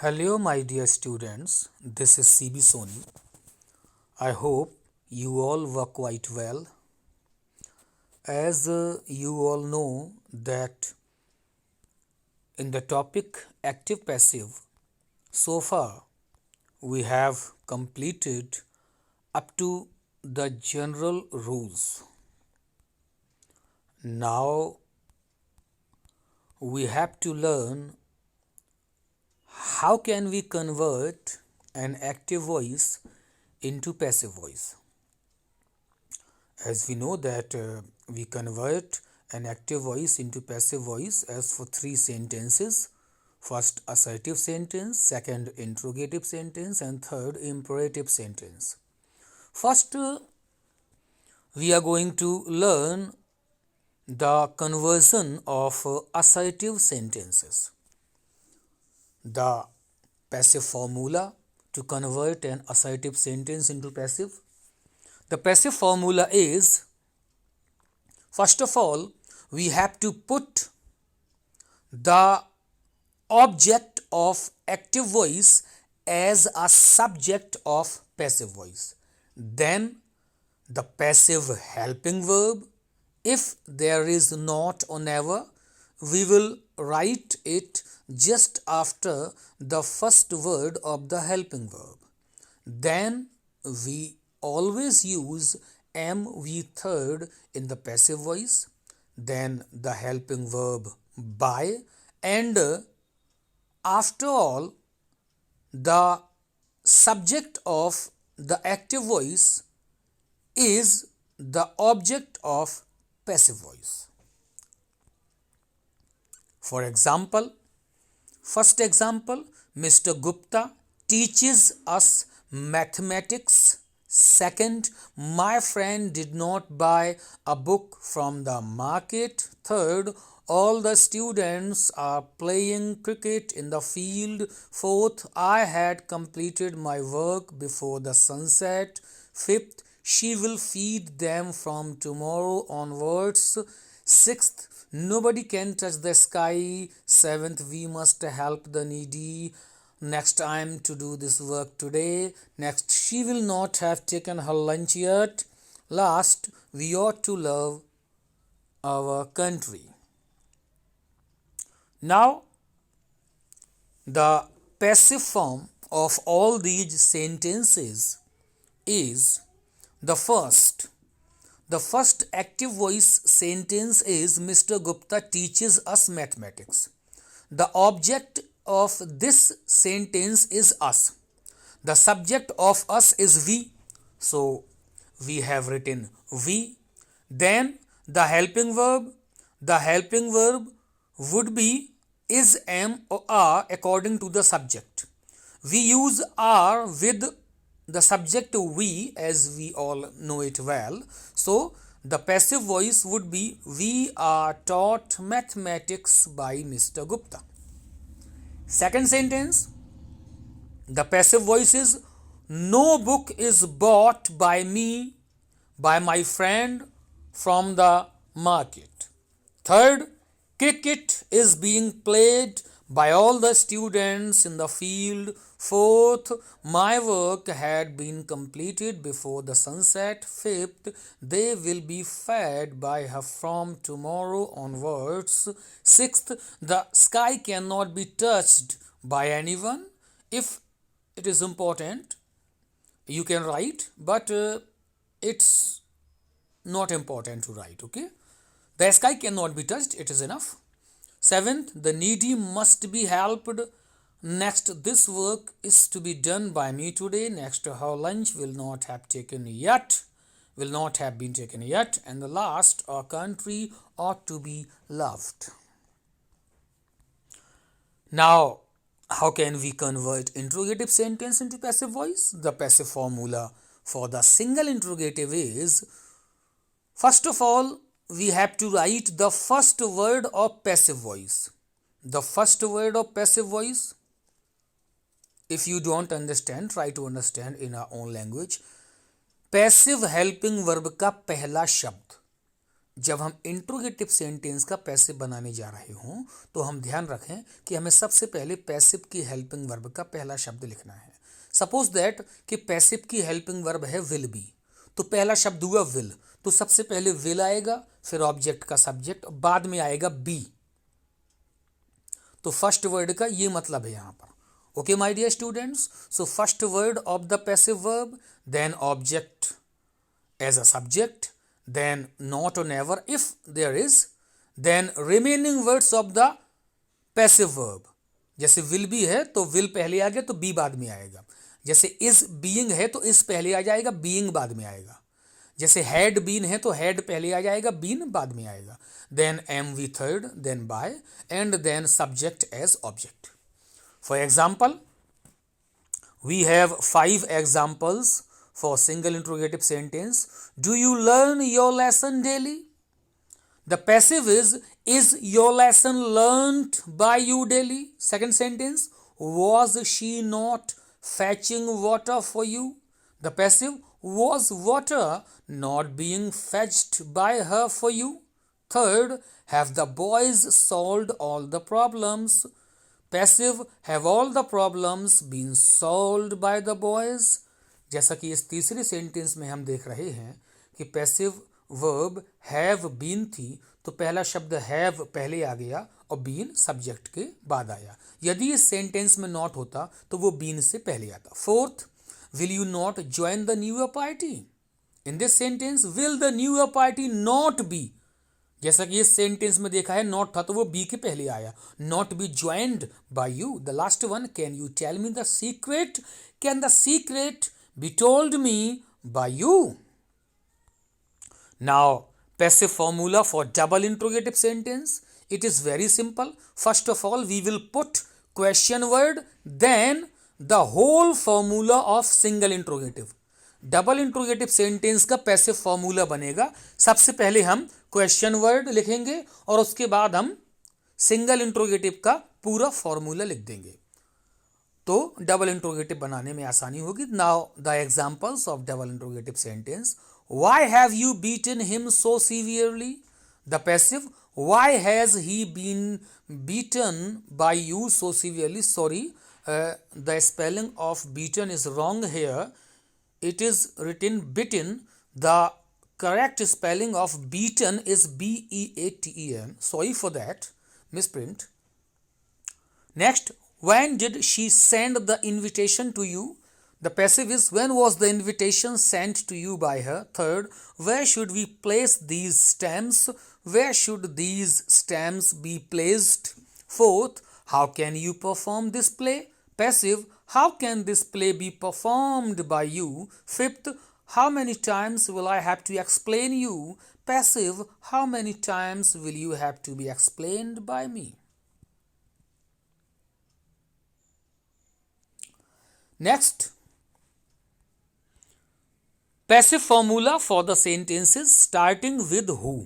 Hello, my dear students. This is CB Soni. I hope you all were quite well. As you all know that in the topic active passive, so far we have completed up to the general rules. Now we have to learn how can we convert an active voice into passive voice. As we know that we convert an active voice into passive voice as for three sentences. First assertive sentence, second interrogative sentence, and third imperative sentence. First we are going to learn the conversion of assertive sentences. The passive formula to convert an assertive sentence into passive. The passive formula is, first of all, we have to put the object of active voice as a subject of passive voice. Then the passive helping verb. If there is not or never, we will write it just after the first word of the helping verb. Then we always use MV third in the passive voice, then the helping verb by, and after all, the subject of the active voice is the object of passive voice. For example, first example, Mr. Gupta teaches us mathematics. Second, my friend did not buy a book from the market. Third, all the students are playing cricket in the field. Fourth, I had completed my work before the sunset. Fifth, she will feed them from tomorrow onwards. Sixth, nobody can touch the sky. Seventh, we must help the needy. Next time to do this work today. Next, she will not have taken her lunch yet. Last, we ought to love our country. Now, the passive form of all these sentences is the first. The first active voice sentence is Mr. Gupta teaches us mathematics. The object of this sentence is us. The subject of us is we. So we have written we. Then the helping verb. The helping verb would be is, am, or are according to the subject. We use are with the subject we, as we all know it well. So the passive voice would be we are taught mathematics by Mr. Gupta. Second sentence, the passive voice is no book is bought by me, by my friend from the market. Third, cricket is being played by all the students in the field. Fourth, my work had been completed before the sunset. Fifth, they will be fed by her from tomorrow onwards. Sixth, the sky cannot be touched by anyone. If it is important, you can write, but it's not important to write, okay? The sky cannot be touched, it is enough. Seventh, the needy must be helped. Next, this work is to be done by me today. Next, her lunch will not have been taken yet. And the last, our country ought to be loved. Now, how can we convert interrogative sentence into passive voice? The passive formula for the single interrogative is, first of all, we have to write the first word of passive voice. The first word of passive voice, if you don't understand, try to understand in our own language. Passive helping verb का पहला शब्द जब हम interrogative sentence का passive बनाने जा रहे हों तो हम ध्यान रखें कि हमें सबसे पहले पैसिव की हेल्पिंग वर्ब का पहला शब्द लिखना है। सपोज दैट कि पैसिव की हेल्पिंग वर्ब है विल बी, तो पहला शब्द हुआ विल, तो सबसे पहले विल आएगा, फिर ऑब्जेक्ट का सब्जेक्ट, बाद में आएगा बी। तो फर्स्ट वर्ड का ये मतलब है यहां पर। Okay my dear students, so first word of the passive verb, then object as a subject, then not or never if there is, then remaining words of the passive verb। जैसे will be है तो will पहले आ गया तो be बाद में आएगा। जैसे is being है तो is पहले आ जाएगा, being बाद में आएगा। जैसे had been है तो had पहले आ जाएगा, been बाद में आएगा। then am we third, then by, and then subject as object। For example, we have 5 examples for single interrogative sentence. Do you learn your lesson daily? The passive is your lesson learnt by you daily? Second sentence, was she not fetching water for you? The passive, was water not being fetched by her for you? Third, have the boys solved all the problems? Passive, have all the problems been solved by the boys? जैसा कि इस तीसरे sentence में हम देख रहे हैं कि पैसिव वर्ब हैव बीन थी तो पहला शब्द हैव पहले आ गया और बीन सब्जेक्ट के बाद आया। यदि इस सेंटेंस में नॉट होता तो वो बीन से पहले आता। Fourth, will you not join the new year party? In this sentence will the new year party not be, जैसा कि इस सेंटेंस में देखा है नॉट था तो वो बी के पहले आया, not B joined by you. The last one, can you tell me the secret? Can the secret be told me by you? Now, passive formula for double interrogative sentence. It is very simple. First of all, we will put question word, then the whole formula of single interrogative. Double interrogative sentence का passive formula बनेगा। सबसे पहले हम question word लिखेंगे और उसके बाद हम सिंगल इंट्रोगेटिव का पूरा फॉर्मूला लिख देंगे, तो डबल इंट्रोगेटिव बनाने में आसानी होगी। Now the examples of double interrogative sentence. Why have you beaten him so severely? The passive, why has he been beaten by you so severely? Sorry, the spelling of beaten is wrong here, it is written bitten. The correct spelling of beaten is beaten. Sorry for that misprint. Next, when did she send the invitation to you? The passive is when was the invitation sent to you by her? Third, where should we place these stamps? Where should these stamps be placed? Fourth, how can you perform this play? Passive, how can this play be performed by you? Fifth, how many times will I have to explain you? Passive, how many times will you have to be explained by me? Next, passive formula for the sentences starting with who.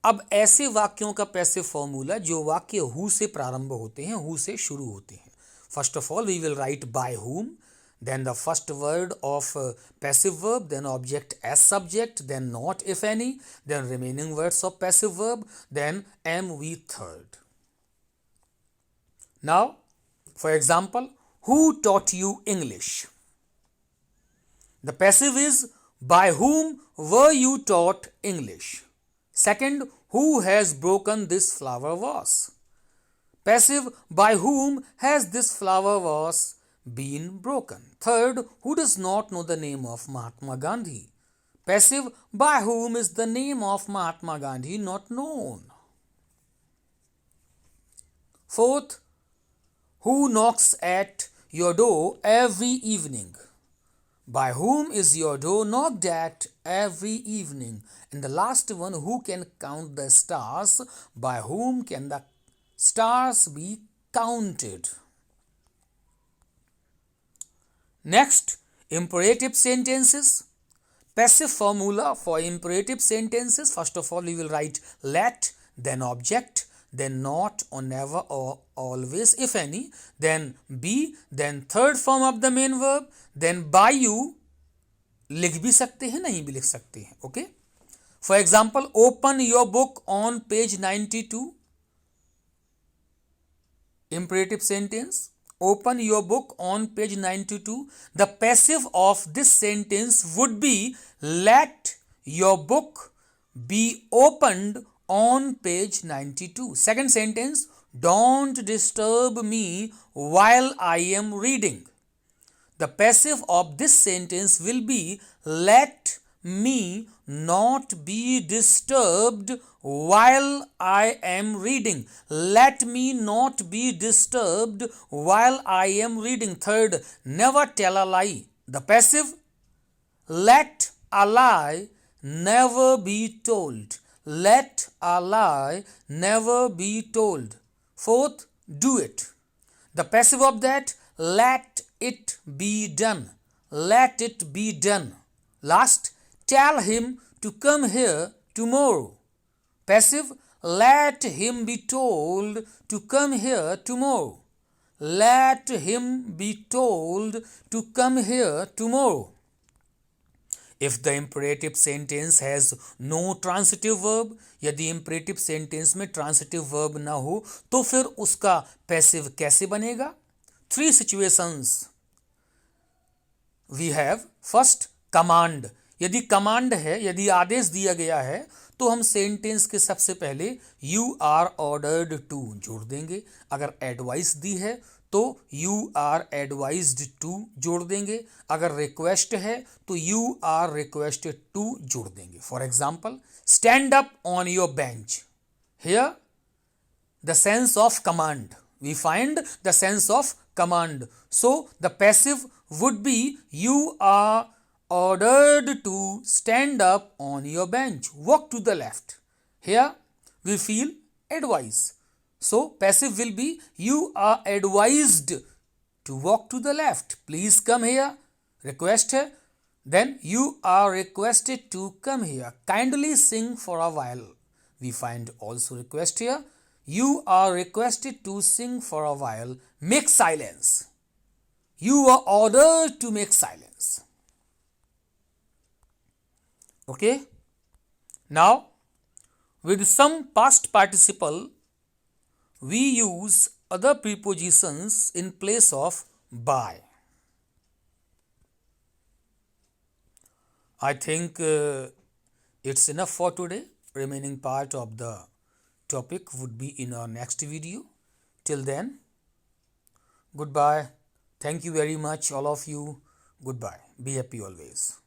अब ऐसे वाक्यों का passive formula जो वाक्य who से प्रारंभ होते हैं, who से शुरू होते हैं। First of all, we will write by whom, then the first word of passive verb, then object as subject, then not if any, then remaining words of passive verb, then am we third. Now, for example, who taught you English? The passive is by whom were you taught English? Second, who has broken this flower vase? Passive, by whom has this flower vase been broken? Third, who does not know the name of Mahatma Gandhi? Passive, by whom is the name of Mahatma Gandhi not known? Fourth, who knocks at your door every evening? By whom is your door knocked at every evening? And the last one, who can count the stars? By whom can the stars be counted? Next, imperative sentences. Passive formula for imperative sentences. First of all, we will write let, then object, then not or never or always if any, then be, then third form of the main verb, then by you. लिख भी सकते हैं, नहीं भी लिख सकते हैं। Okay, For example, open your book on page 92. Imperative sentence. Open your book on page 92. The passive of this sentence would be let your book be opened on page 92. Second sentence, don't disturb me while I am reading. The passive of this sentence will be let me not be disturbed while I am reading. Let me not be disturbed while I am reading. Third, never tell a lie. The passive, let a lie never be told. Let a lie never be told. Fourth, do it. The passive of that, let it be done. Let it be done. Last, tell him to come here tomorrow. Passive, let him be told to come here tomorrow. Let him be told to come here tomorrow. If the imperative sentence has no transitive verb, यदि imperative sentence में transitive verb ना हो तो फिर उसका passive कैसे बनेगा? Three situations we have. First, command. यदि command है, यदि आदेश दिया गया है तो हम सेंटेंस के सबसे पहले you are ordered to जोड़ देंगे. अगर एडवाइस दी है तो you are advised to जोड़ देंगे. अगर रिक्वेस्ट है तो you are requested to जोड़ देंगे. For example, stand up on your bench. Here the sense of command. We find the sense of command. So the passive would be you are ordered to stand up on your bench. Walk to the left. Here we feel advice. So passive will be you are advised to walk to the left. Please come here. Request है. Then you are requested to come here. Kindly sing for a while. We find also request here. You are requested to sing for a while. Make silence. You are ordered to make silence. Okay. Now, with some past participle, we use other prepositions in place of by. I think it's enough for today. Remaining part of the topic would be in our next video. Till then, goodbye. Thank you very much, all of you. Goodbye. Be happy always.